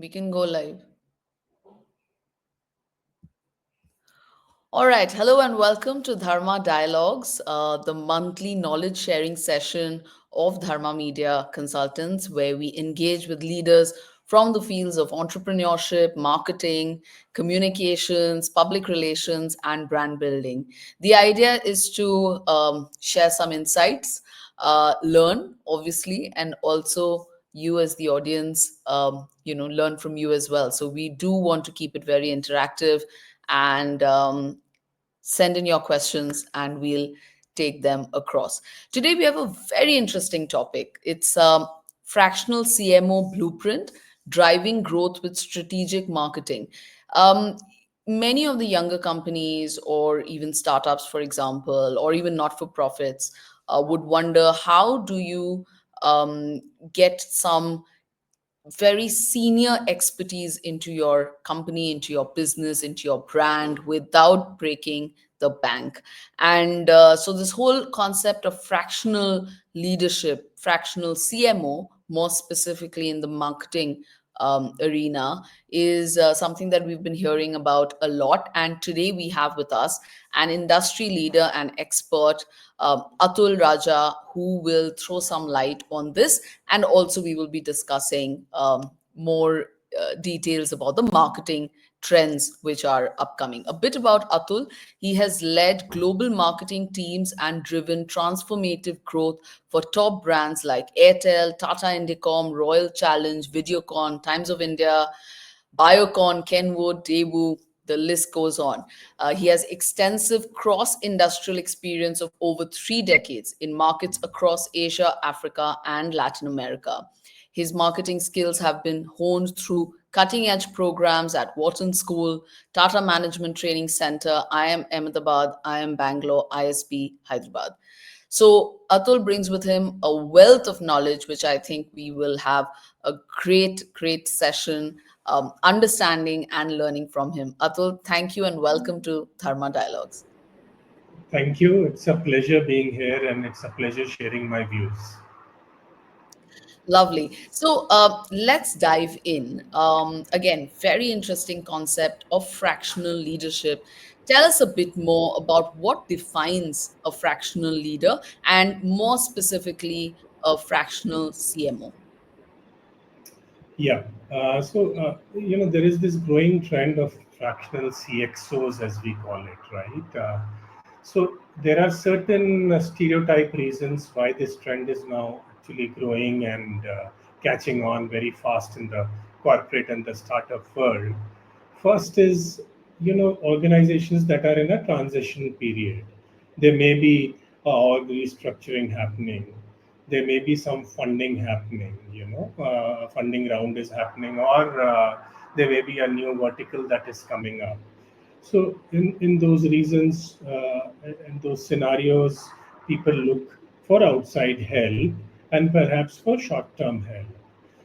We can go live. All right. Hello and welcome to Dharma Dialogues, the monthly knowledge sharing session of Dharma Media Consultants, where we engage with leaders from the fields of entrepreneurship, marketing, communications, public relations, and brand building. The idea is to share some insights, learn, obviously, and also you as the audience, learn from you as well. So we do want to keep it very interactive and send in your questions and we'll take them across. Today, we have a very interesting topic. It's fractional CMO blueprint, driving growth with strategic marketing. Um, Many of the younger companies, or even startups, for example, or even not for profits, would wonder how do you get some very senior expertise into your company, into your business, into your brand without breaking the bank. And so, this whole concept of fractional leadership, fractional CMO, more specifically in the marketing arena, is something that we've been hearing about a lot. And today we have with us an industry leader and expert, Atul Raja, who will throw some light on this. And also, we will be discussing more details about the marketing trends which are upcoming. A bit about Atul. He has led global marketing teams and driven transformative growth for top brands like Airtel, Tata Indicom, Royal Challenge, Videocon, Times of India, Biocon, Kenwood, Daewoo, the list goes on. He has extensive cross industrial experience of over 3 decades in markets across Asia, Africa, and Latin America. His marketing skills have been honed through cutting edge programs at Wharton School, Tata Management Training Center, IIM Ahmedabad, IIM Bangalore, ISB Hyderabad. So Atul brings with him a wealth of knowledge, which I think we will have a great session understanding and learning from him. Atul, thank you and welcome to Dharma Dialogues. Thank you. It's a pleasure being here and it's a pleasure sharing my views. Lovely. So let's dive in. Again, very interesting concept of fractional leadership. Tell us a bit more about what defines a fractional leader and more specifically, a fractional CMO. Yeah. There is this growing trend of fractional CXOs, as we call it, right? So, there are certain stereotype reasons why this trend is now actually growing and catching on very fast in the corporate and the startup world. First is, organizations that are in a transition period. There may be org restructuring happening. There may be some funding happening, funding round is happening, or there may be a new vertical that is coming up. So, in those reasons, in those scenarios, people look for outside help and perhaps for short term help.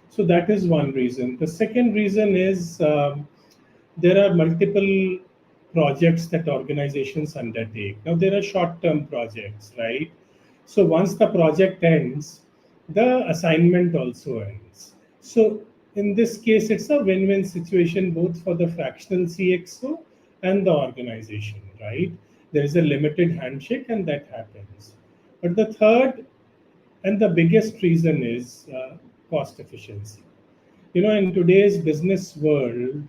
So, that is one reason. The second reason is there are multiple projects that organizations undertake. Now, there are short term projects, right? So, once the project ends, the assignment also ends. So, in this case, it's a win win situation both for the fractional CXO and the organization, right? There is a limited handshake, and that happens. But the third and the biggest reason is cost efficiency. In today's business world,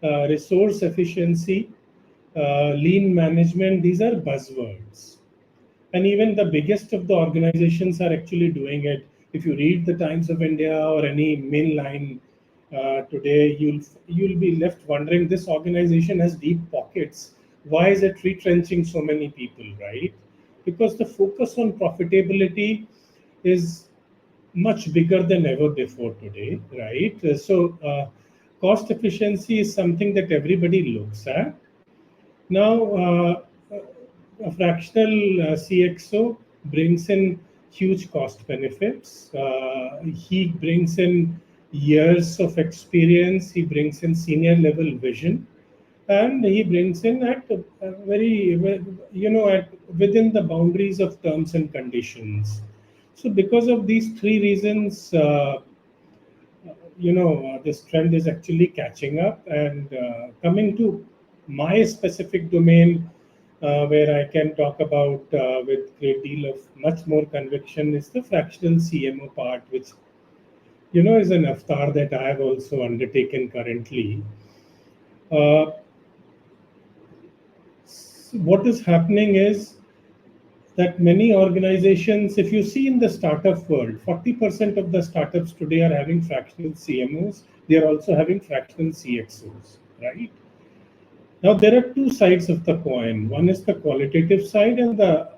resource efficiency, lean management, these are buzzwords. And even the biggest of the organizations are actually doing it. If you read the Times of India or any mainline today, you'll be left wondering, this organization has deep pockets. Why is it retrenching so many people, right? Because the focus on profitability is much bigger than ever before today, right? Cost efficiency is something that everybody looks at. Now, a fractional CXO brings in huge cost benefits. He brings in years of experience. He brings in senior level vision, and he brings in at a very, at within the boundaries of terms and conditions. So, because of these three reasons, this trend is actually catching up. And coming to my specific domain, where I can talk about with great deal of much more conviction, is the fractional CMO part, which is an avatar that I have also undertaken currently. Uh, what is happening is that many organizations, if you see in the startup world, 40% of the startups today are having fractional CMOs. They are also having fractional CXOs, right? Now there are two sides of the coin. One is the qualitative side and the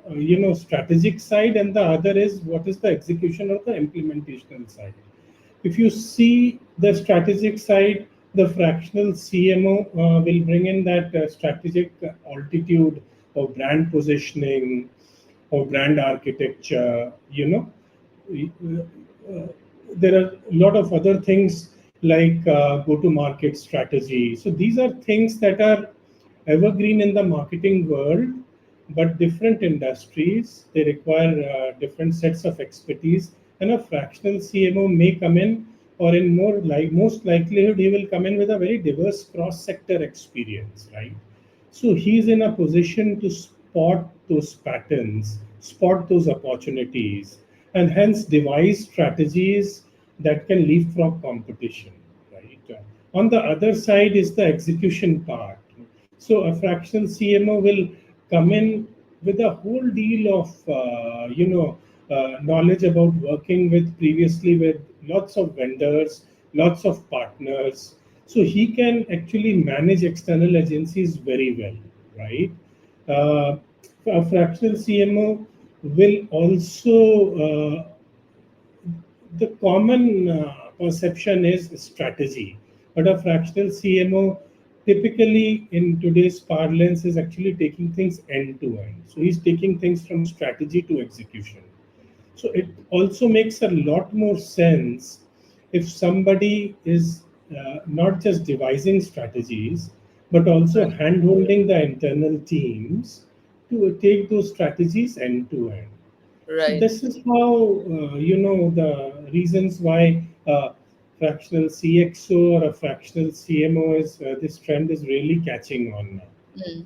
strategic side, and the other is what is the execution or the implementational side. If you see the strategic side, the fractional CMO will bring in that strategic altitude of brand positioning or brand architecture. There are a lot of other things like go to market strategy. So these are things that are evergreen in the marketing world, but different industries, they require different sets of expertise. And a fractional CMO may come in, or in most likelihood, he will come in with a very diverse cross sector experience, right? So he's in a position to spot those patterns, spot those opportunities, and hence devise strategies that can leapfrog competition. Right. On the other side is the execution part. So a fractional CMO will come in with a whole deal of knowledge about working with previously with lots of vendors, lots of partners. So he can actually manage external agencies very well, right? Uh, a fractional CMO will also the common perception is strategy, but a fractional CMO typically in today's parlance is actually taking things end to end. So he's taking things from strategy to execution. So it also makes a lot more sense if somebody is not just devising strategies, but also Right. hand holding the internal teams to take those strategies end to end. So Right. this is how the reasons why fractional CXO or a fractional CMO is this trend is really catching on now. Mm.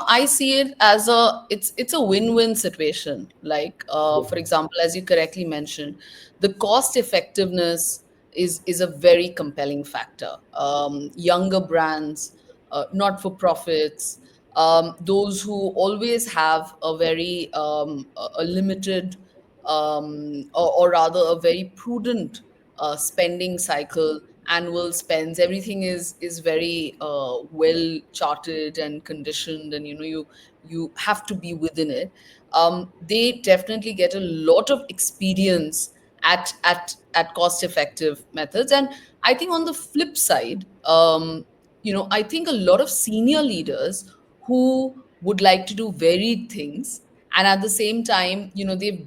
I see it as it's a win-win situation. Like, for example, as you correctly mentioned, the cost effectiveness is a very compelling factor. Younger brands, not for profits, those who always have a very a limited, or rather a very prudent spending cycle, annual spends, everything is very well charted and conditioned, and you have to be within it. They definitely get a lot of experience at cost effective methods. And I think on the flip side, I think a lot of senior leaders who would like to do varied things, and at the same time, they've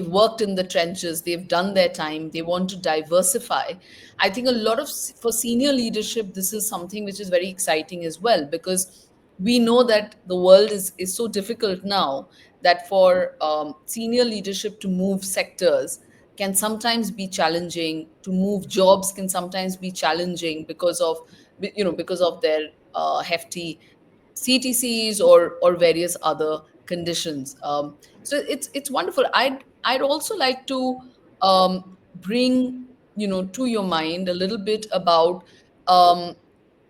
worked in the trenches, they've done their time, they want to diversify. I think a lot of for senior leadership, this is something which is very exciting as well, because we know that the world is so difficult now, that for senior leadership to move sectors can sometimes be challenging, to move jobs can sometimes be challenging because of their hefty CTCs or various other conditions. So it's wonderful. I'd also like to bring to your mind a little bit about um,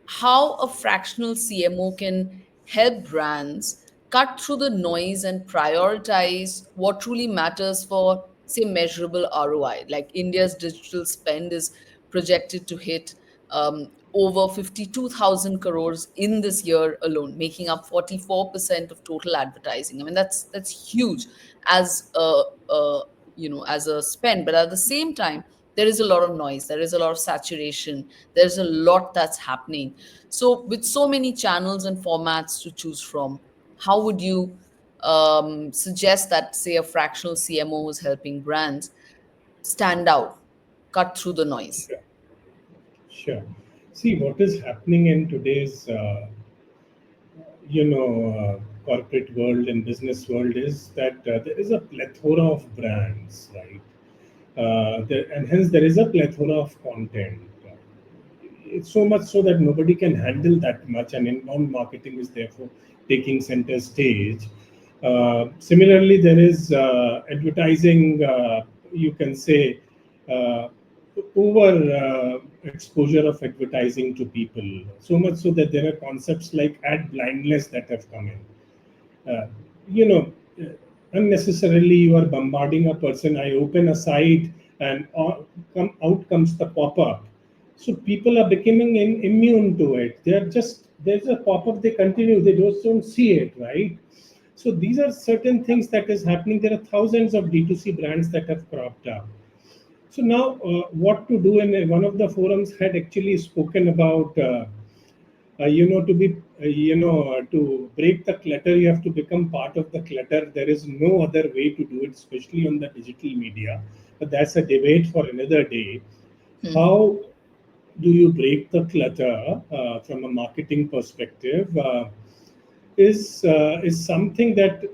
how a fractional CMO can help brands cut through the noise and prioritize what truly matters for, say, measurable ROI. Like India's digital spend is projected to hit over 52,000 crores in this year alone, making up 44% of total advertising. I mean, that's huge as a as a spend, but at the same time, there is a lot of noise, there is a lot of saturation, there's a lot that's happening. So, with so many channels and formats to choose from, how would you suggest that, say, a fractional CMO who's helping brands stand out, cut through the noise? Sure. Sure. See what is happening in today's corporate world and business world is that there is a plethora of brands, right? And hence there is a plethora of content. It's so much so that nobody can handle that much, and inbound marketing is therefore taking center stage. Similarly, there is advertising, you can say, uh, over exposure of advertising to people, so much so that there are concepts like ad blindness that have come in. You know, unnecessarily you are bombarding a person. I open a site and out comes the pop-up. So people are becoming immune to it. They're just, there's a pop-up, they continue, they just don't see it, right? So these are certain things that is happening. There are thousands of D2C brands that have cropped up. So now, what to do? And one of the forums had actually spoken about, to be, to break the clutter, you have to become part of the clutter. There is no other way to do it, especially on the digital media. But that's a debate for another day. Hmm. How do you break the clutter from a marketing perspective? Is something that,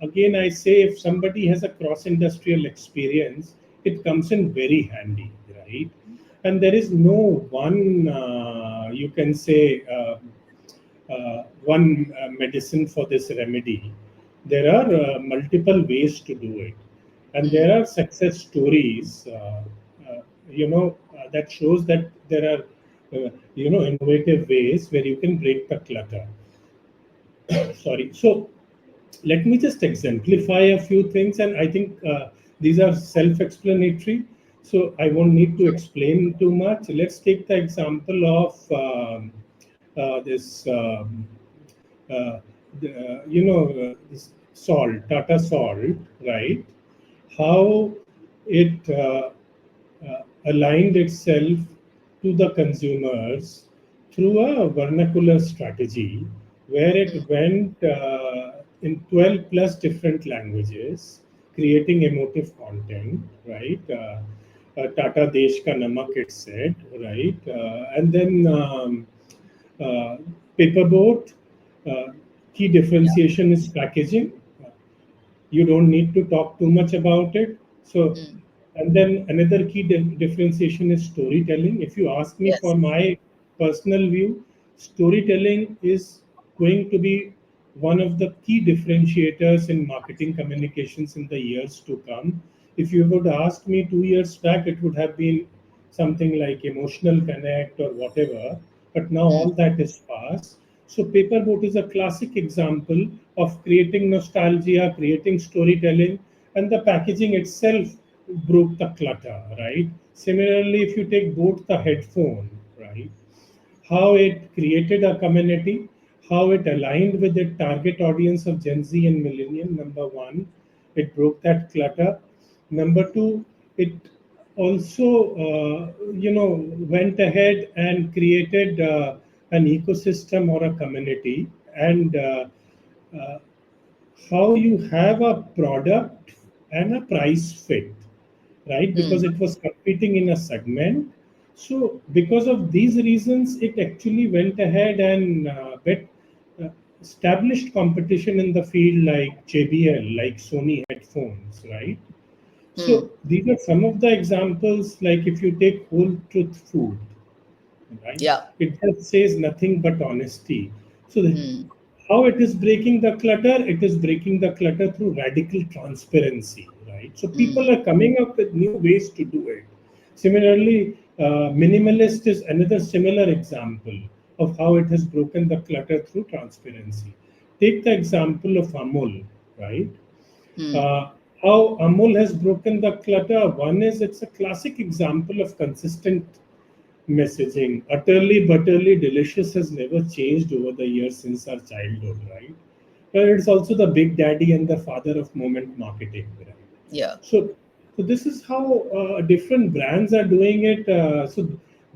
again I say, if somebody has a cross industrial experience, it comes in very handy, right? And there is no one, you can say, one medicine for this remedy. There are multiple ways to do it, and there Hmm. are success stories, that shows that there are innovative ways where you can break the clutter. Sorry. So let me just exemplify a few things, and I think these are self-explanatory, so I won't need to explain too much. Let's take the example of this this salt, Tata Salt, right? How it aligned itself to the consumers through a vernacular strategy where it went in 12 plus different languages, creating emotive content, right? Tata Desh Ka Namak, it said, right? And then uh, Paperboat, uh, key differentiation is packaging. You don't need to talk too much about it. So, Hmm. and then another key differentiation is storytelling. If you ask me for Yes. my personal view, storytelling is going to be one of the key differentiators in marketing communications in the years to come. If you would ask me 2 years back, it would have been something like emotional connect or whatever, but now Hmm. all that is past. So Paperboat is a classic example of creating nostalgia, creating storytelling, and the packaging itself broke the clutter, right? Similarly, if you take both the headphone, right, how it created a community, how it aligned with the target audience of Gen Z and Millennium. Number one, it broke that clutter. Number two, it also, went ahead and created an ecosystem or a community, and uh, how you have a product and a price fit, right? Because Hmm. it was competing in a segment. So, because of these reasons, it actually went ahead and uh, established competition in the field like JBL, like Sony headphones, right? Hmm. So, these are some of the examples. Like if you take Whole Truth Food, right? Yeah. It just says nothing but honesty. So, Hmm. how it is breaking the clutter? It is breaking the clutter through radical transparency, right? So, people Hmm. are coming up with new ways to do it. Similarly, minimalist is another similar example of how it has broken the clutter through transparency. Take the example of Amul, right? Hmm. Uh, how Amul has broken the clutter. One is it's a classic example of consistent messaging. Utterly, butterly, delicious has never changed over the years since our childhood, right? But it's also the big daddy and the father of moment marketing, right? Yeah. So, so this is how different brands are doing it. So,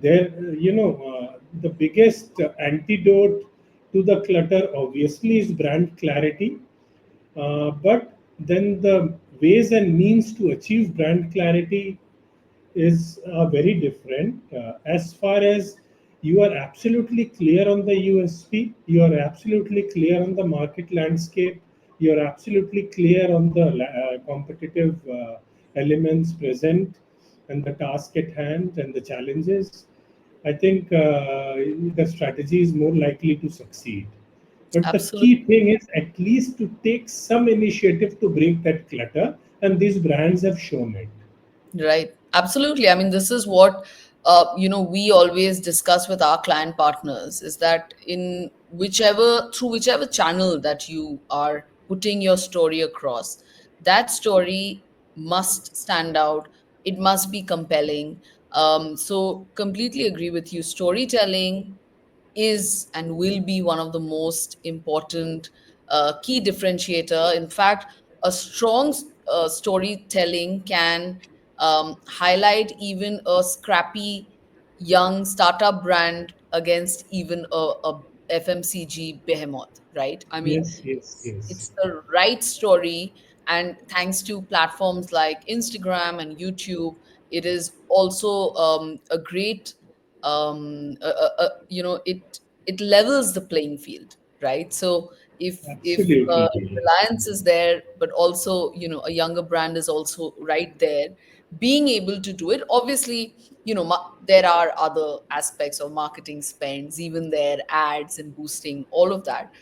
there, the biggest antidote to the clutter obviously is brand clarity, but then the ways and means to achieve brand clarity is very different. As far as you are absolutely clear on the USP, you are absolutely clear on the market landscape, you are absolutely clear on the competitive elements present and the task at hand and the challenges, I think the strategy is more likely to succeed. But the key Absolutely. thing is at least to take some initiative to break that clutter, and these brands have shown it. Right. Absolutely. I mean, this is what we always discuss with our client partners is that in whichever channel that you are putting your story across, that story must stand out. It must be compelling. So completely agree with you. Storytelling is and will be one of the most important key differentiator. In fact, a strong storytelling can highlight even a scrappy young startup brand against even a FMCG behemoth, right? I mean, Yes, yes, it's yes. the right story, and thanks to platforms like Instagram and YouTube, it is also a great it levels the playing field, right? So if Absolutely. reliance is there, but also a younger brand is also right there, being able to do it, obviously, there are other aspects of marketing spends, even their ads and boosting all of that,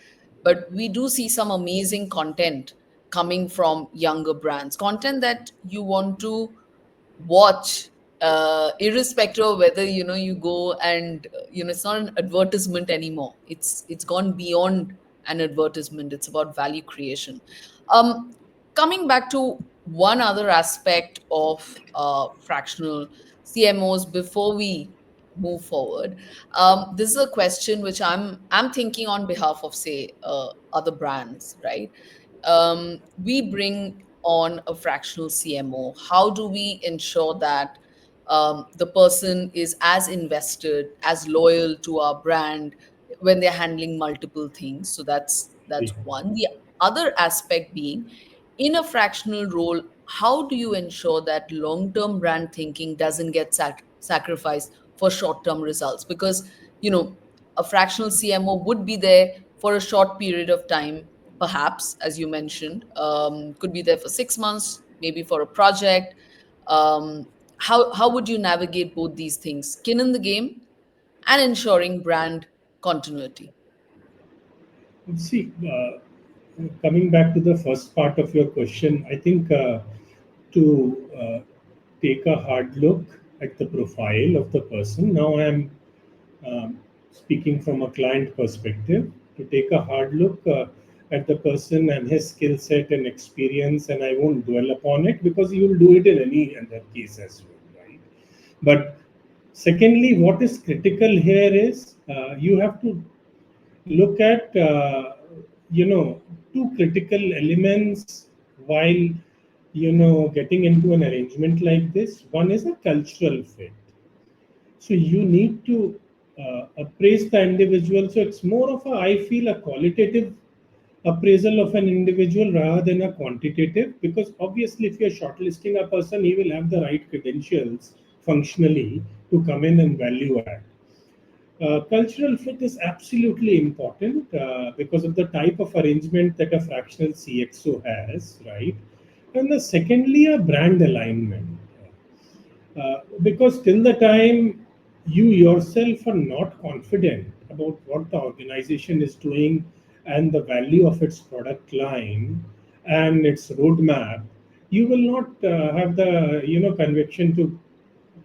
but we do see some amazing content coming from younger brands, content that you want to watch, irrespective of whether you go and it's not an advertisement anymore. It's gone beyond an advertisement. It's about value creation. um Coming back to one other aspect of fractional CMOs before we move forward, this is a question which I'm thinking on behalf of, say, other brands, right? We bring on a fractional CMO. How do we ensure that the person is as invested, as loyal to our brand when they're handling multiple things? So that's one. The other aspect being, in a fractional role, how do you ensure that long-term brand thinking doesn't get sacrificed for short-term results? Because a fractional CMO would be there for a short period of time, perhaps, as you mentioned, could be there for 6 months, maybe for a project. How would you navigate both these things, skin in the game and ensuring brand continuity? See, coming back to the first part of your question, I think to take a hard look at the profile of the person. Now, I am speaking from a client perspective, to take a hard look at the person and his skill set and experience, and I won't dwell upon it because you will do it in any other case as well, right? But secondly, what is critical here is you have to look at two critical elements while getting into an arrangement like this. One is a cultural fit. So you need to appraise the individual. So it's more of a, I feel, a qualitative appraisal of an individual rather than a quantitative, because obviously if you're shortlisting a person, he will have the right credentials functionally to come in and value add. Cultural fit is absolutely important because of the type of arrangement that a fractional CXO has, right? And the secondly, a brand alignment. Because till the time you yourself are not confident about what the organization is doing and the value of its product line and its roadmap, you will not have the conviction to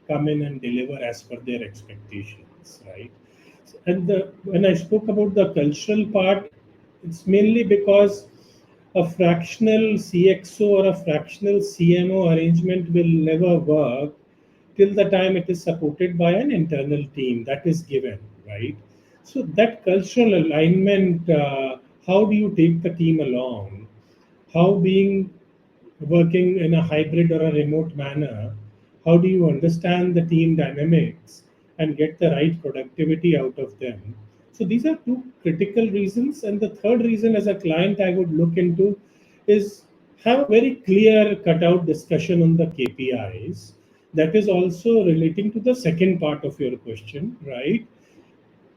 come in and deliver as per their expectations, right? And when I spoke about the cultural part, it's mainly because a fractional CXO or a fractional CMO arrangement will never work till the time it is supported by an internal team that is given, right? So that cultural alignment, how do you take the team along? How being working in a hybrid or a remote manner, how do you understand the team dynamics and get the right productivity out of them? So these are two critical reasons. And the third reason as a client I would look into is have a very clear cutout discussion on the KPIs. That is also relating to the second part of your question, right?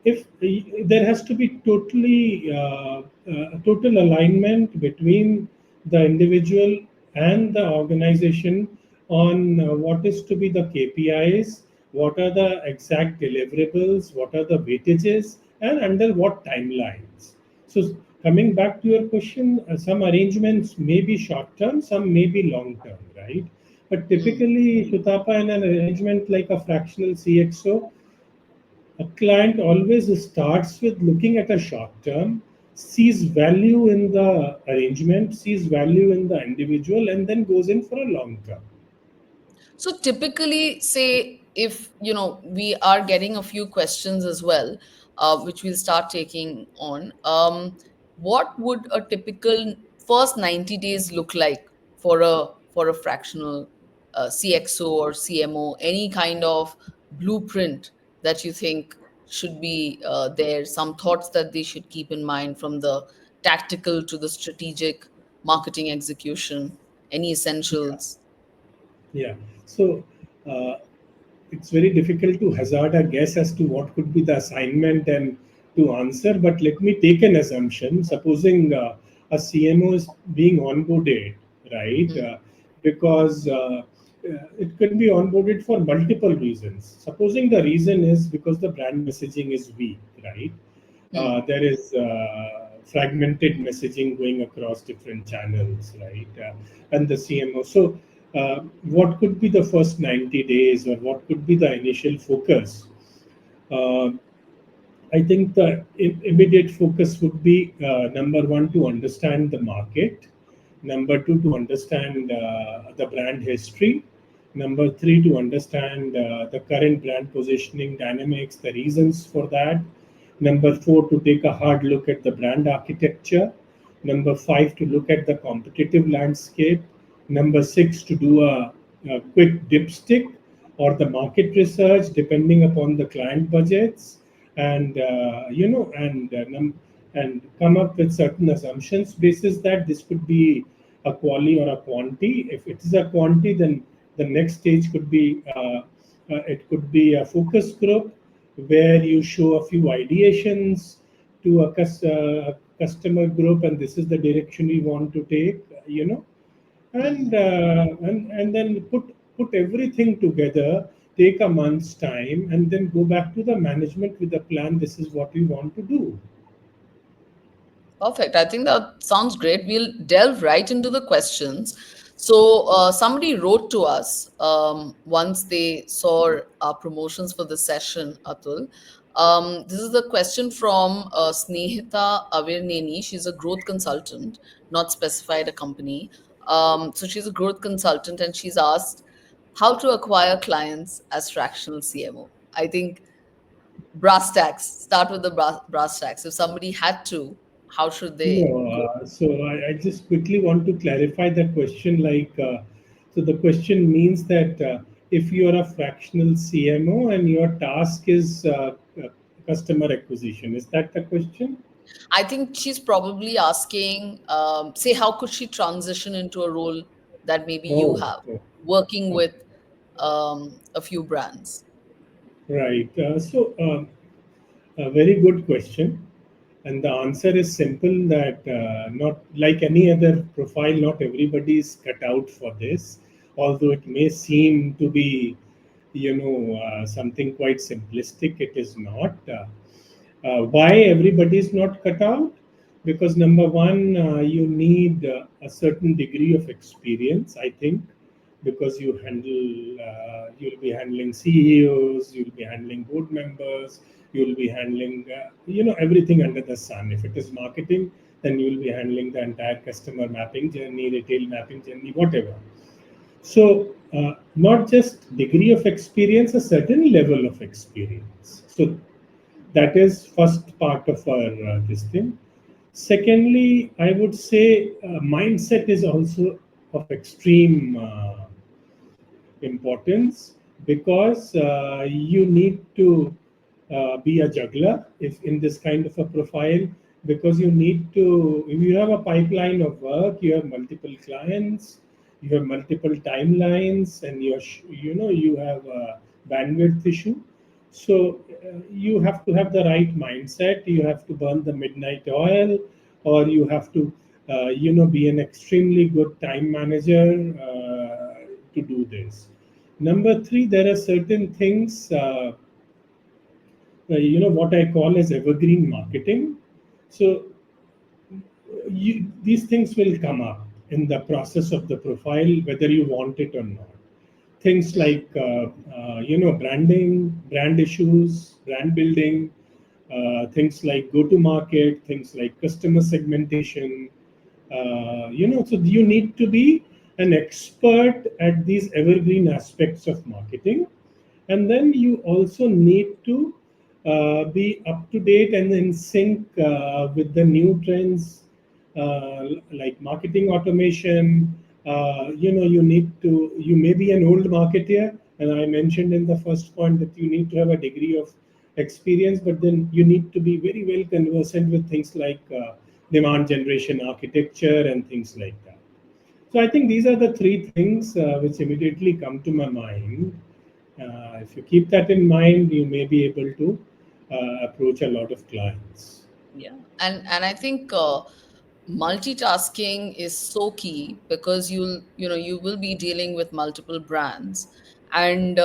If there has to be total alignment between the individual and the organization on what is to be the KPIs, what are the exact deliverables, what are the weightages, and under what timelines. So, coming back to your question, some arrangements may be short term, some may be long term, right? But Mm. typically, Shutapa, in an arrangement like a fractional CXO, a client always starts with looking at a short term, sees value in the arrangement, sees value in the individual, and then goes in for a long term. So typically, say if we are getting a few questions as well, which we'll start taking on. What would a typical first 90 days look like for a fractional CXO or CMO? Any kind of blueprint that you think should be there? Some thoughts that they should keep in mind, from the tactical to the strategic marketing execution. Any essentials? Yeah. So uh, it's very difficult to hazard a guess as to what could be the assignment and to answer. But let me take an assumption. Supposing a CMO is being onboarded, right? Mm, Because it can be onboarded for multiple reasons. Supposing the reason is because the brand messaging is weak, right? mm. There is fragmented messaging going across different channels, right? And the CMO. So, what could be the first 90 days, or what could be the initial focus? Uh, I think the immediate focus would be number one, to understand the market, number two, to understand the brand history, number three, to understand the current brand positioning dynamics, the reasons for that, number four, to take a hard look at the brand architecture, number five, to look at the competitive landscape, number six, to do a quick dipstick or the market research depending upon the client budgets, and and come up with certain assumptions basis that this could be a quali or a quanti. If it is a quanti, then the next stage could be it could be a focus group where you show a few ideations to a customer group, and this is the direction we want to take, and Mm. and then put everything together, take a month's time, and then go back to the management with a plan. This is what we want to do. Perfect. I think that sounds great. We'll delve right into the questions. So, somebody wrote to us once they saw our promotions for the session, Atul. This is the question from Snehita Avirneni. She's a growth consultant, not specified a company. So, she's a growth consultant, and she's asked how to acquire clients as fractional CMO. I think brass tacks, start with the brass tacks. If somebody had to, how should they No, go? so I just quickly want to clarify the question. So the question means that if you are a fractional CMO and your task is customer acquisition, is that the question? I think she's probably asking, say, how could she transition into a role that maybe you Oh, have, oh, working with okay. a few brands? Right. A very good question. And the answer is simple, that not like any other profile, not everybody is cut out for this, although it may seem to be, something quite simplistic. It is not. Why everybody is not cut out? Because number one, you need a certain degree of experience, I think, because you'll be handling CEOs, you'll be handling board members, you'll be handling, everything under the sun. If it is marketing, then you'll be handling the entire customer mapping journey, retail mapping journey, whatever. So, not just degree of experience, a certain level of experience. So that is first part of our this thing. Secondly, I would say mindset is also of extreme importance, because you need to be a juggler if in this kind of a profile, because you need to, if you have a pipeline of work, you have multiple clients, you have multiple timelines, and you have a bandwidth issue. So you have to have the right mindset, you have to burn the midnight oil, or you have to be an extremely good time manager, to do this. Number three, there are certain things, what I call as evergreen marketing. So these things will come up in the process of the profile, whether you want it or not. Things like branding, brand issues, brand building, things like go to market, things like customer segmentation. So you need to be an expert at these evergreen aspects of marketing, and then you also need to be up to date and in sync with the new trends, like marketing automation. You may be an old marketer, and I mentioned in the first point that you need to have a degree of experience, but then you need to be very well conversant with things like demand generation architecture and things like that. So I think these are the three things which immediately come to my mind. If you keep that in mind, you may be able to approach a lot of clients. Yeah, and I think multitasking is so key because you will be dealing with multiple brands, and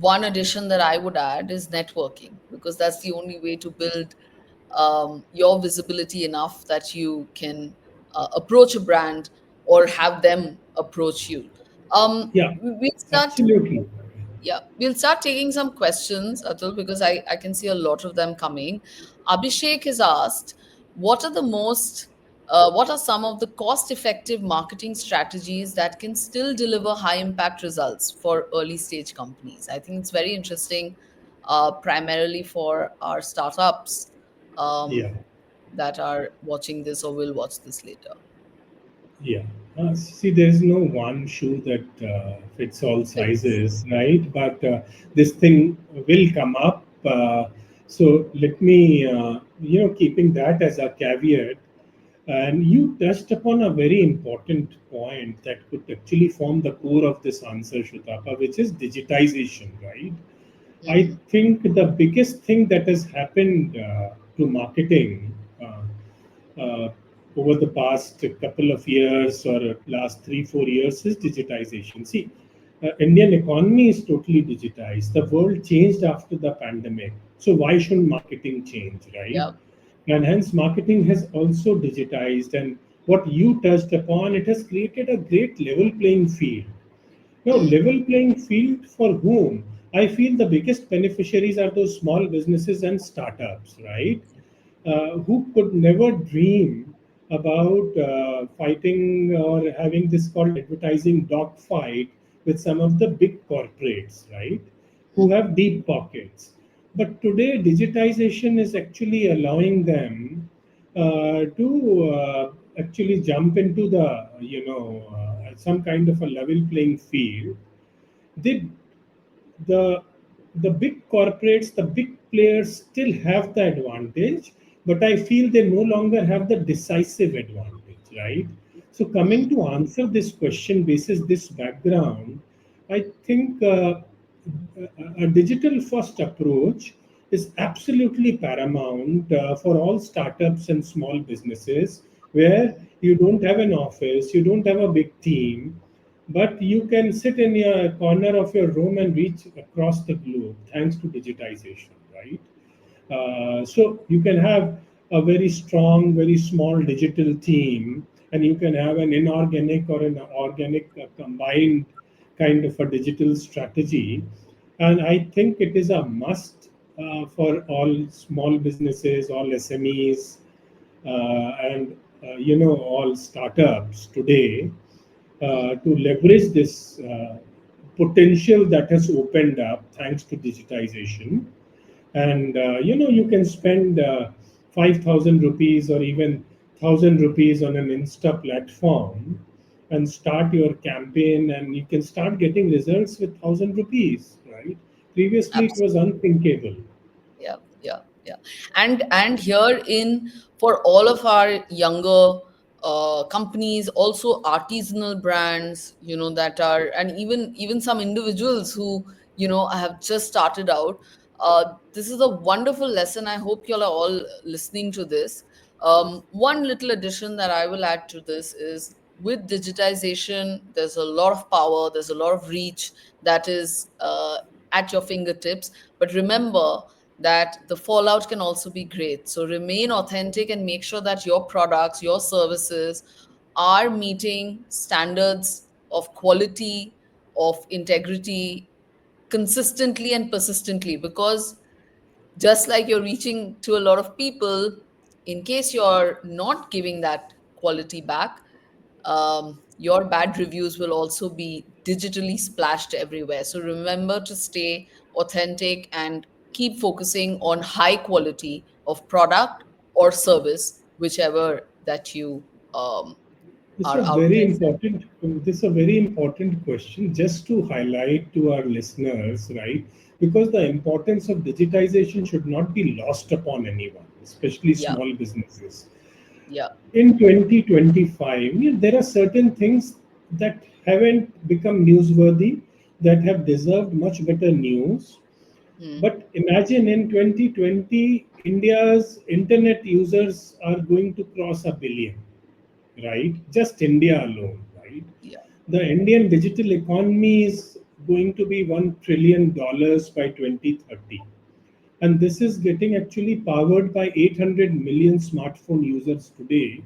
one addition that I would add is networking, because that's the only way to build your visibility enough that you can approach a brand or have them approach you. Yeah, We'll start. absolutely. Yeah, we'll start taking some questions, Atul, because I can see a lot of them coming. Abhishek has asked, what are some of the cost-effective marketing strategies that can still deliver high-impact results for early-stage companies? I think it's very interesting, primarily for our startups Yeah, that are watching this or will watch this later. yeah. See, there is no one shoe that fits all Fits. sizes, right? But this thing will come up. So let me, keeping that as a caveat. And you touched upon a very important point that could actually form the core of this answer, Shutapa, which is digitization, right? I Hmm. think the biggest thing that has happened to marketing uh, over the past couple of years or last 3 4 years is digitization. See, Indian economy is totally digitized. The world changed after the pandemic, so why shouldn't marketing change, right? Yeah. And hence marketing has also digitized, and what you touched upon, it has created a great level playing field. Now, Mm. level playing field for whom? I feel the biggest beneficiaries are those small businesses and startups, right? Who could never dream about fighting or having this called advertising dogfight with some of the big corporates, right? Who have deep pockets. But today, digitization is actually allowing them to actually jump into the, some kind of a level playing field. They the the big corporates, the big players still have the advantage, but I feel they no longer have the decisive advantage, right? So coming Mm. to answer this question basis this background, I think a digital first approach is absolutely paramount for all startups and small businesses, where you don't have an office, you don't have a big team, but you can sit in your corner of your room and reach across the globe thanks to digitization, right? So you can have a very strong, very small digital team, and you can have an inorganic or an organic combined kind of a digital strategy. And I think it is a must for all small businesses, all SMEs, and all startups today to leverage this potential that has opened up thanks to digitization. And you can spend 5,000 rupees or even 1,000 rupees on an Insta platform and start your campaign, and you can start getting results with 1,000 rupees, right? Previously it was unthinkable. Yeah, yeah, yeah. And here in, for all of our younger companies, also artisanal brands, that are, and even some individuals who, have just started out. This is a wonderful lesson. I hope you all are all listening to this. One little addition that I will add to this is with digitization, there's a lot of power, there's a lot of reach that is at your fingertips. But remember that the fallout can also be great. So remain authentic and make sure that your products, your services are meeting standards of quality, of integrity, consistently and persistently, because just like you're reaching to a lot of people, in case you're not giving that quality back, your bad reviews will also be digitally splashed everywhere. So remember to stay authentic and keep focusing on high quality of product or service, whichever that you This is are a out very there. important. This is a very important question, just to highlight to our listeners, right? Because the importance of digitization should not be lost upon anyone, especially Yeah, small businesses. yeah. In 2025, there are certain things that haven't become newsworthy, that have deserved much better news. Hmm. But imagine in 2020, India's internet users are going to cross a billion, right? Just India alone, right? Yeah. The Indian digital economy is going to be $1 trillion by 2030. And this is getting actually powered by 800 million smartphone users today,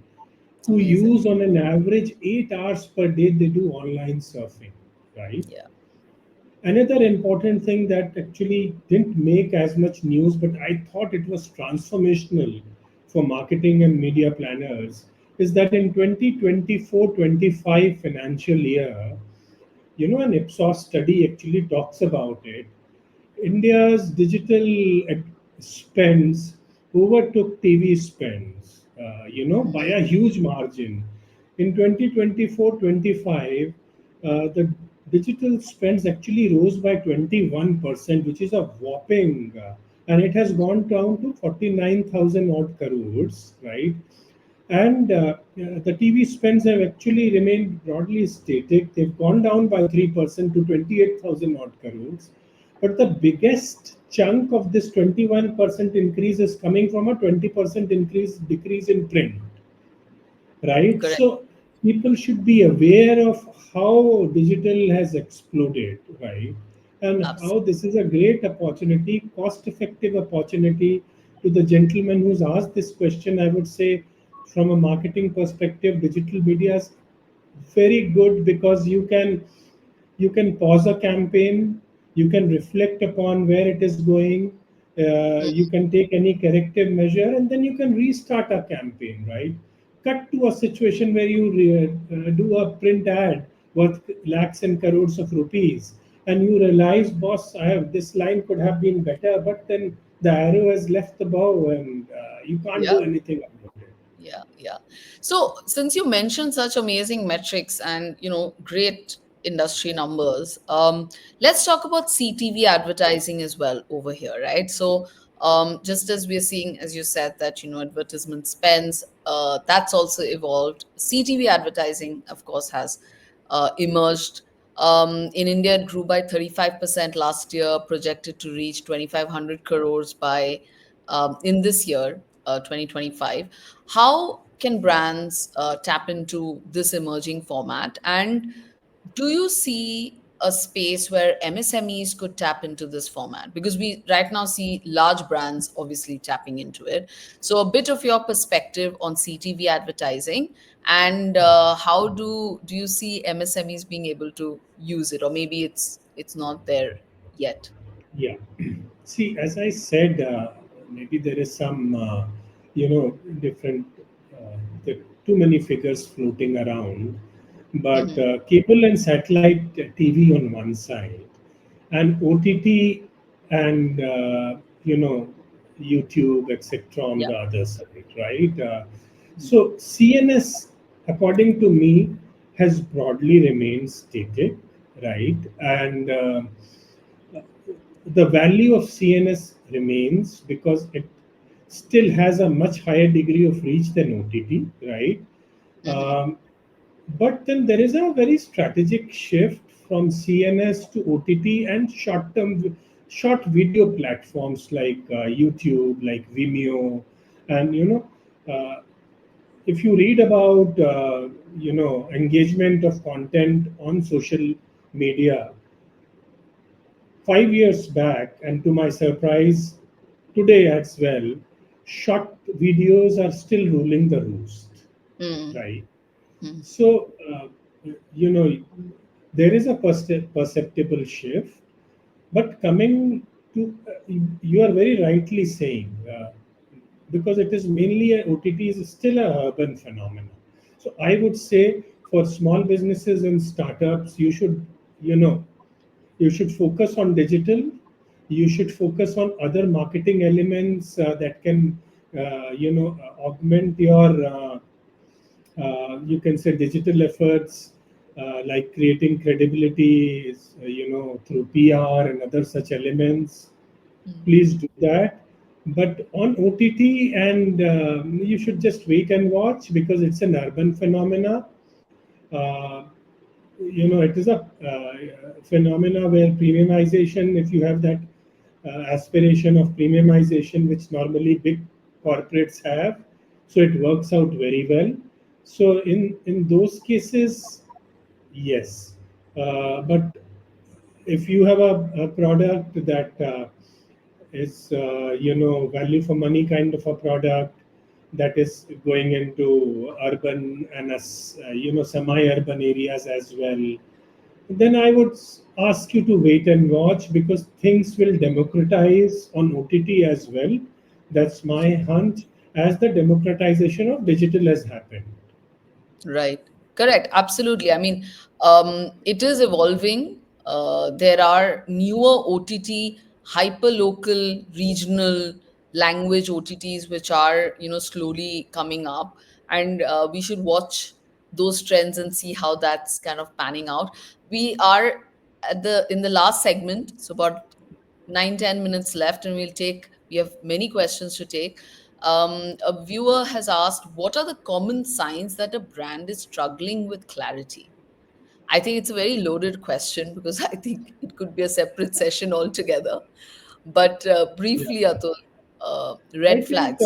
who Amazing. use on an average 8 hours per day they do online surfing, right? Yeah. Another important thing that actually didn't make as much news, but I thought it was transformational for marketing and media planners, is that in 2024-25 financial year, an Ipsos study actually talks about it. India's digital spends overtook TV spends, by Hmm. a huge margin. In 2024-25, the digital spends actually rose by 21%, which is a whopping, and it has gone down to 49,000 odd crores, right? And the TV spends have actually remained broadly static. They've gone down by 3% to 28,000 odd crores. But the biggest chunk of this 21% increase is coming from a 20% decrease in print, right? Correct. So people should be aware of how digital has exploded, right? And how Absolutely. this is a great opportunity, cost effective opportunity. To the gentleman who's asked this question, I would say, from a marketing perspective, digital media is very good, because you can pause a campaign, you can reflect upon where it is going, you can take any corrective measure, and then you can restart a campaign, right? Cut to a situation where you do a print ad worth lakhs and crores of rupees, and you realize, boss, I have this line could have been better, but then the arrow has left the bow, and you can't Yeah. do anything about it. Yeah, yeah. So since you mentioned such amazing metrics and great industry numbers, let's talk about CTV advertising as well over here, right? So just as we're seeing, as you said, that advertisement spends, that's also evolved. CTV advertising, of course, has emerged. In India, it grew by 35% last year, projected to reach 2,500 crores by in this year, 2025. How can brands tap into this emerging format? And do you see a space where MSMEs could tap into this format? Because we right now see large brands obviously tapping into it. So, a bit of your perspective on CTV advertising, and how do you see MSMEs being able to use it, or maybe it's not there yet? Yeah. See, as I said, maybe there is some, different, there are too many figures floating around, but Hmm. cable and satellite TV on one side, and OTT and, YouTube, etc., on Yeah. the other side, right? So CNS, according to me, has broadly remained static, right? And the value of CNS remains, because it still has a much higher degree of reach than OTT, right? Hmm. Um, but then there is a very strategic shift from CNS to OTT and short video platforms like YouTube, like Vimeo, and uh, if you read about engagement of content on social media 5 years back, and to my surprise, today as well, short videos are still ruling the roost, Mm, right? mm, So, you know, there is a perceptible shift, but coming to, you are very rightly saying, because it is mainly OTT is still a urban phenomenon. So I would say for small businesses and startups, you know, you should focus on digital. You should focus on other marketing elements that can, augment your you can say digital efforts, like creating credibility through PR and other such elements. mm, Please do that. But on OTT, and you should just wait and watch because it's an urban phenomena. uh, it is a phenomena where premiumization, if you have that aspiration of premiumization, which normally big corporates have, so it works out very well. So in those cases, yes. But if you have a product that is value for money kind of a product, that is going into urban and semi-urban areas as well, then I would ask you to wait and watch, because things will democratize on OTT as well. That's my hunch, as the democratization of digital has happened. right. Correct. Absolutely. I mean, it is evolving. There are newer OTT, hyper local, regional language OTTs, which are, slowly coming up. And we should watch those trends and see how that's kind of panning out. We are in the last segment, so about 9-10 minutes left, and we have many questions to take. A viewer has asked, what are the common signs that a brand is struggling with clarity? I think it's a very loaded question because I think it could be a separate session altogether. But Yeah. briefly, Atul, I red think flags.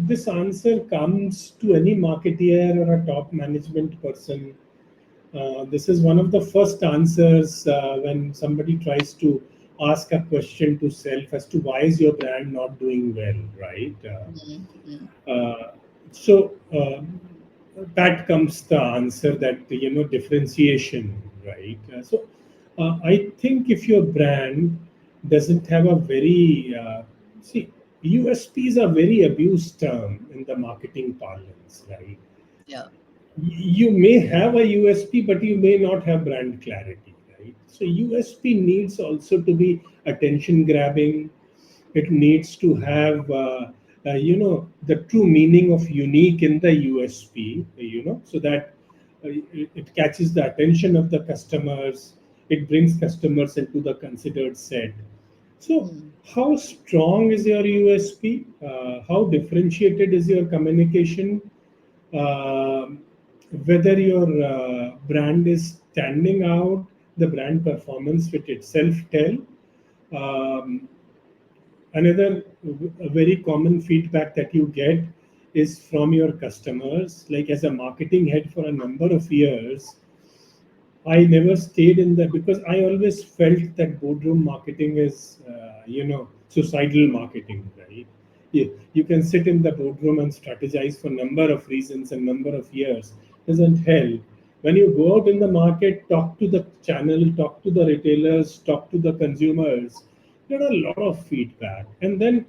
this answer comes to any marketeer or a top management person. This is one of the first answers when somebody tries to ask a question to self as to why is your brand not doing well, right? Mm, mm, So that comes the answer, that differentiation, right? I think if your brand doesn't have a very see, USP is a very abused term in the marketing parlance, right? yeah, You may have a USP, but you may not have brand clarity, right? So USP needs also to be attention grabbing. It needs to have the true meaning of unique in the USP, so that it catches the attention of the customers. It brings customers into the considered set. So mm, how strong is your USP? How differentiated is your communication? um, Whether your brand is standing out, the brand performance with itself tell. Um, Another very common feedback that you get is from your customers. Like, as a marketing head for a number of years, I never stayed in that because I always felt that boardroom marketing is, suicidal marketing, right? You can sit in the boardroom and strategize for number of reasons and number of years. Doesn't help. When you go out in the market, talk to the channel, talk to the retailers, talk to the consumers, get a lot of feedback. And then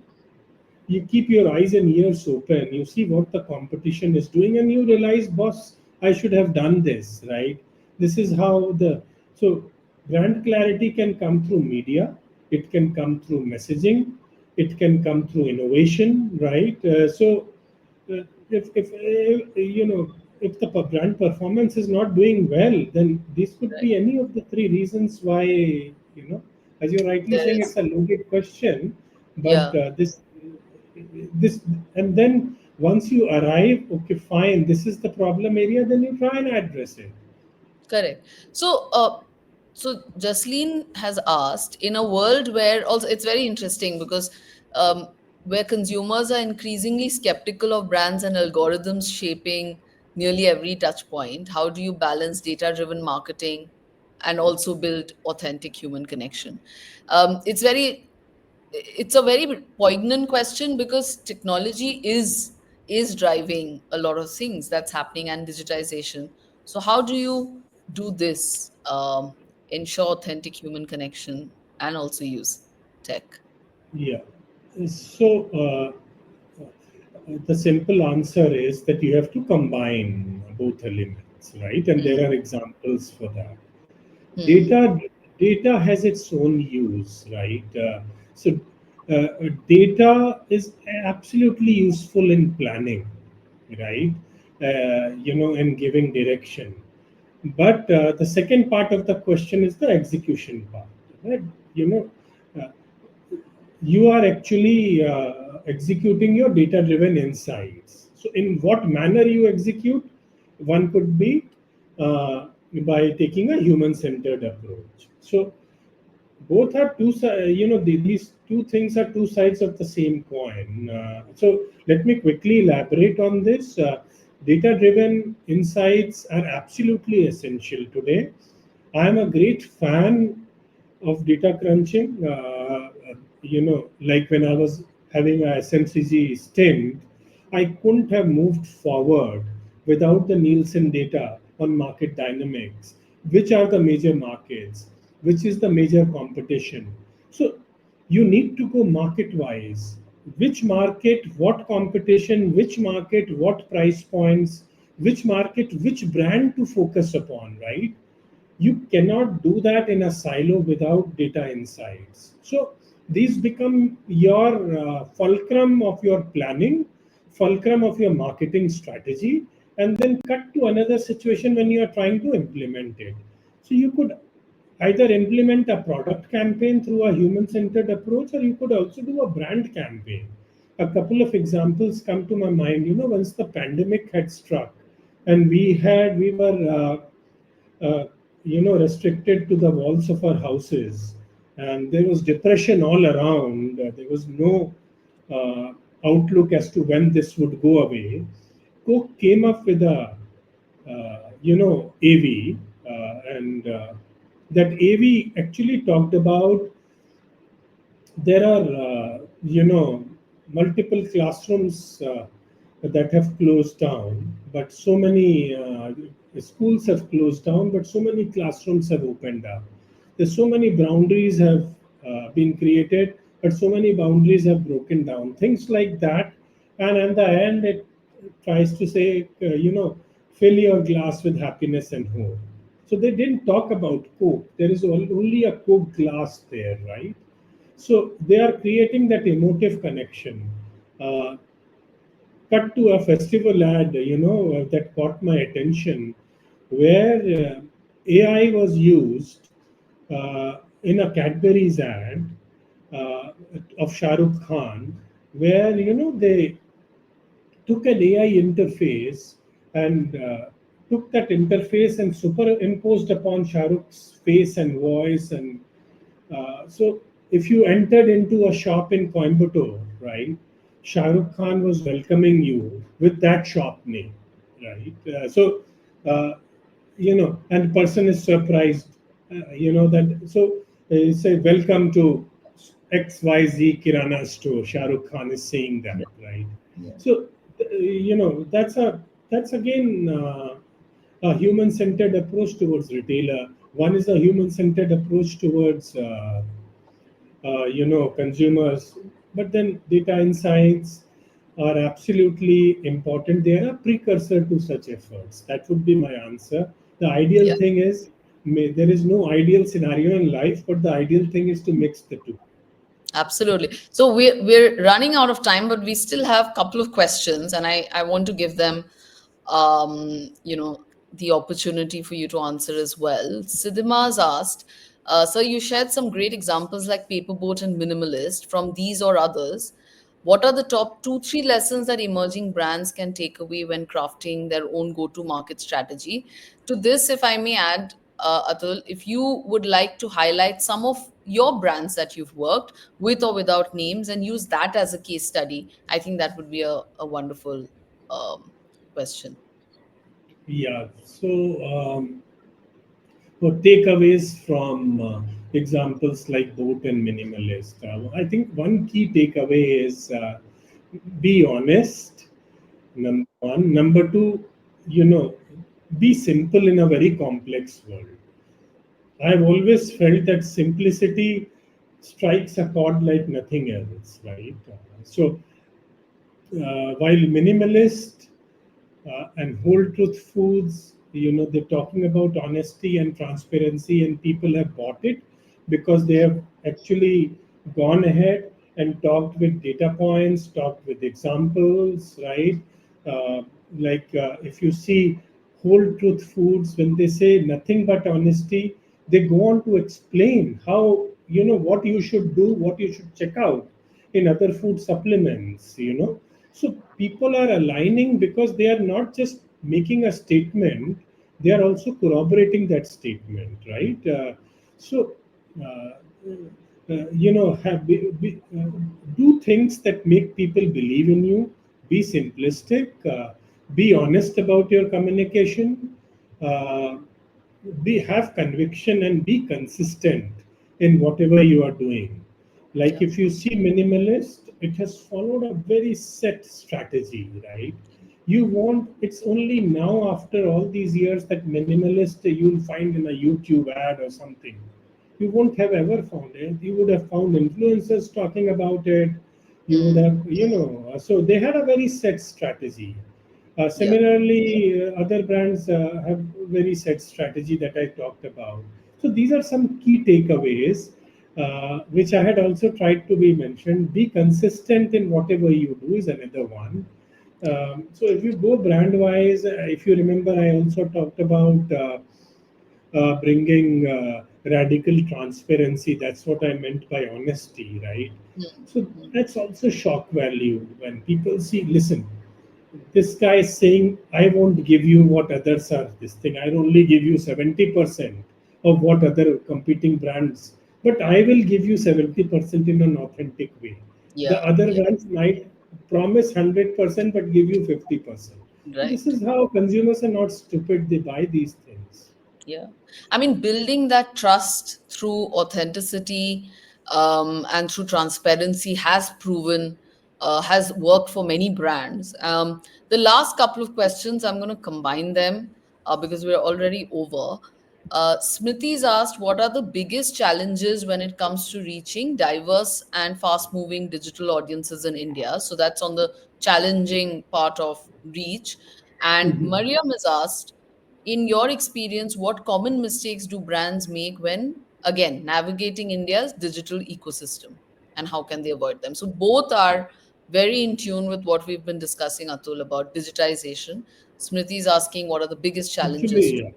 you keep your eyes and ears open, you see what the competition is doing, and you realize, boss, I should have done this, right? This is how the so brand clarity can come through media, it can come through messaging, it can come through innovation, right? If if the brand performance is not doing well, then this could right. be any of the three reasons why, as you're rightly There saying, is, it's a loaded question. But yeah. this and then once you arrive, okay, fine, this is the problem area, then you try and address it. Correct. So Jasleen has asked, in a world where, also it's very interesting because, um, where consumers are increasingly skeptical of brands and algorithms shaping nearly every touch point? How do you balance data driven marketing and also build authentic human connection? It's a very poignant question because technology is driving a lot of things that's happening, and digitization. So how do you do this, ensure authentic human connection and also use tech? Yeah. So the simple answer is that you have to combine both elements, right? And there Hmm. are examples for that. Hmm. Data data has its own use, right? So data is absolutely useful in planning, right? And giving direction. But the second part of the question is the execution part, right? You know, uh, you are actually executing your data driven insights. So in what manner you execute, one could be by taking a human centered approach. So both are these two things are two sides of the same coin. So let me quickly elaborate on this. Data driven insights are absolutely essential today. I am a great fan of data crunching. Like when I was having a SMCG stint, I couldn't have moved forward without the Nielsen data on market dynamics. Which are the major markets? Which is the major competition? So you need to go market wise. Which market, what competition, which market, what price points, which market, which brand to focus upon, right? You cannot do that in a silo without data insights. So these become your fulcrum of your planning, fulcrum of your marketing strategy, and then cut to another situation when you are trying to implement it. So you could either implement a product campaign through a human centered approach, or you could also do a brand campaign. A couple of examples come to my mind. Once the pandemic had struck, and we were restricted to the walls of our houses, and there was depression all around. There was no uh, outlook as to when this would go away. Coke came up with a AV, and that AV actually talked about there are multiple classrooms that have closed down, but so many schools have closed down, but so many classrooms have opened up. There's so many boundaries have been created, but so many boundaries have broken down, things like that. And at the end it tries to say, fill your glass with happiness and hope. So they didn't talk about coke. There is only a coke glass there, right? So they are creating that emotive connection. Uh, Cut to a festival ad, that caught my attention, where AI was used in a Cadbury's ad of Shah Rukh Khan, where they took an AI interface and took that interface and superimposed upon Shah Rukh's face and voice. And so if you entered into a shop in Coimbatore, right, Shah Rukh Khan was welcoming you with that shop name, right? Uh, and person is surprised, that. So say, welcome to XYZ Kirana store. Shah Rukh Khan is saying that, Yeah. right? Yeah. So, that's again a human-centered approach towards retailer. One is a human-centered approach towards consumers. But then data insights are absolutely important. They are a precursor to such efforts. That would be my answer. The ideal Yeah. thing is, there is no ideal scenario in life, but the ideal thing is to mix the two. Absolutely. So we're running out of time, but we still have a couple of questions, and I want to give them, the opportunity for you to answer as well. Siddhima's asked, so you shared some great examples like Paperboat and Minimalist. From these or others, what are the top two, three lessons that emerging brands can take away when crafting their own go-to-market strategy? To this, if I may add, Atul, if you would like to highlight some of your brands that you've worked with or without names, and use that as a case study. I think that would be a wonderful question. Yeah. So, for takeaways from examples like boat and minimalist, I think one key takeaway is be honest. Number one. Number two, be simple in a very complex world. I've always felt that simplicity strikes a chord like nothing else, right? While minimalist and whole truth foods, they're talking about honesty and transparency, and people have bought it because they have actually gone ahead and talked with data points, talked with examples, right? uh, if you see whole truth foods, when they say nothing but honesty, they go on to explain how, what you should do, what you should check out in other food supplements, so people are aligning because they are not just making a statement, they are also corroborating that statement, right? So, uh, do things that make people believe in you, be simplistic, be honest about your communication, uh, have conviction, and be consistent in whatever you are doing. Like Yeah. if you see minimalist, it has followed a very set strategy, right? You won't, it's only now after all these years that minimalist you'll find in a YouTube ad or something. You won't have ever found it. You would have found influencers talking about it. You would Mm. have, so they had a very set strategy. Yeah. Similarly, other brands have very set strategy that I talked about. So these are some key takeaways, which I had also tried to be mentioned. Be consistent in whatever you do is another one. So if you go brand wise, if you remember, I also talked about bringing radical transparency. That's what I meant by honesty, right? Mm. So Mm. that's also shock value when people see, listen, this guy is saying, I won't give you what others are this thing. I'll only give you 70% of what other competing brands, but I will give you 70% in an authentic way. The Yeah. other Yeah. brands might promise 100% but give you 50%. So this Right. is how consumers are not stupid, they buy these things. Yeah. I mean, building that trust through authenticity and through transparency has proven, has worked for many brands. The last couple of questions, I'm going to combine them because we're already over. Smriti's asked, what are the biggest challenges when it comes to reaching diverse and fast moving digital audiences in India? So that's on the challenging part of reach. And Mhm. Mariam has asked, in your experience, what common mistakes do brands make when, again, navigating India's digital ecosystem, and how can they avoid them? So, both are very in tune with what we've been discussing, Atul, about digitization. Smriti is asking what are the biggest challenges Actually, to. yeah.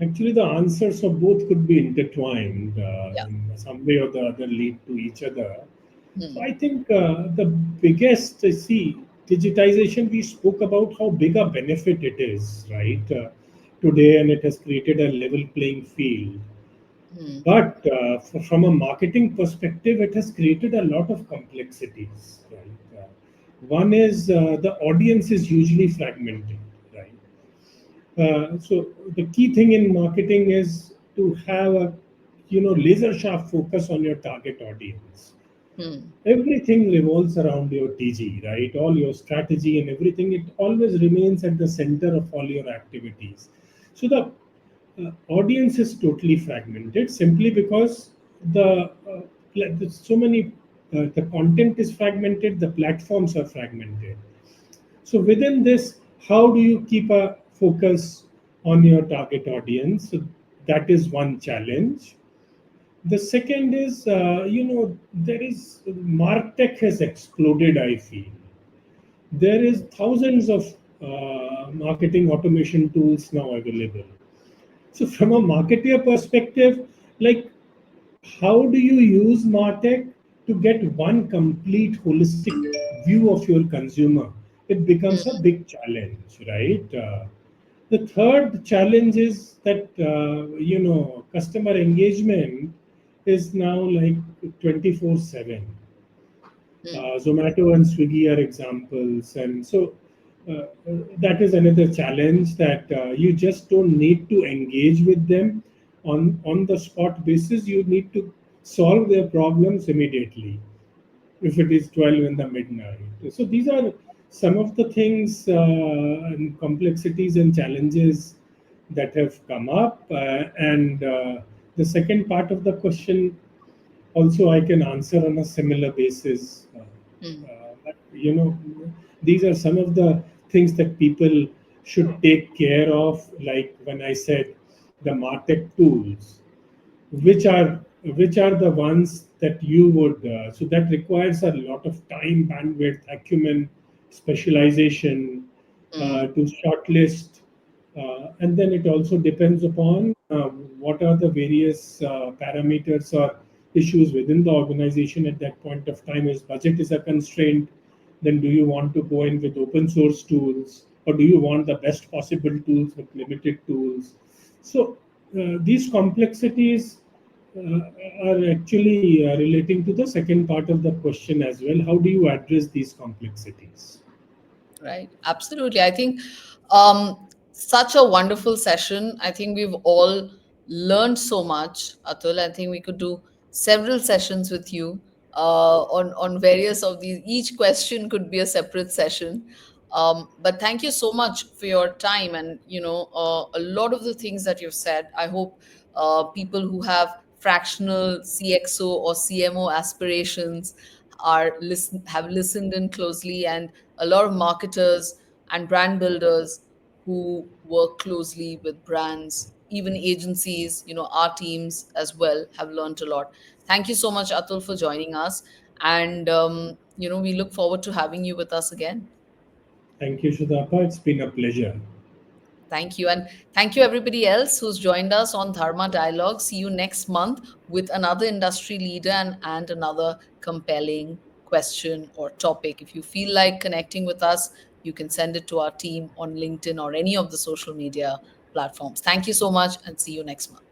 Actually, the answers of both could be intertwined Yeah. in some way or the other, lead to each other. So Hmm. I think the biggest, digitization, we spoke about how big a benefit it is, right? Today, and it has created a level playing field. Hmm. But from a marketing perspective, it has created a lot of complexities, right? One is the audience is usually fragmented, right? So the key thing in marketing is to have a laser sharp focus on your target audience. Hmm. Everything revolves around your TG, right? All your strategy and everything, it always remains at the center of all your activities. So the audience is totally fragmented simply because there's so many, the content is fragmented, the platforms are fragmented. So within this, how do you keep a focus on your target audience? So that is one challenge. The second is, there is MarTech has exploded. I feel there is thousands of marketing automation tools now available. So from a marketer perspective, like how do you use MarTech to get one complete holistic view of your consumer? It becomes a Hmm. big challenge, right? The third challenge is that customer engagement is now like 24/7. Mm, Zomato and Swiggy are examples, and so that is another challenge that you just don't need to engage with them on the spot basis. You need to solve their problems immediately if it is 12 in the midnight. So these are some of the things and complexities and challenges that have come up. And the second part of the question also I can answer on a similar basis. mm, But, these are some of the things that people should take care of. Like when I said the MarTech tools, which are which are the ones that you would so that requires a lot of time, bandwidth, acumen, specialization mm, to shortlist, and then it also depends upon what are the various parameters or issues within the organization at that point of time. Is budget is a constraint, then do you want to go in with open source tools, or do you want the best possible tools with limited tools? So these complexities uh, are actually relating to the second part of the question as well. How do you address these complexities? right. Absolutely. I think such a wonderful session. I think we've all learned so much, Atul. I think we could do several sessions with you on various of these. Each question could be a separate session. But thank you so much for your time, and a lot of the things that you've said. I hope people who have fractional CXO or CMO aspirations have listened in closely, and a lot of marketers and brand builders who work closely with brands, even agencies, our teams as well have learned a lot. Thank you so much, Atul, for joining us. And, we look forward to having you with us again. Thank you, Shudapa. It's been a pleasure. Thank you. And thank you, everybody else who's joined us on Dharma Dialogue. See you next month with another industry leader and another compelling question or topic. If you feel like connecting with us, you can send it to our team on LinkedIn or any of the social media platforms. Thank you so much, and see you next month.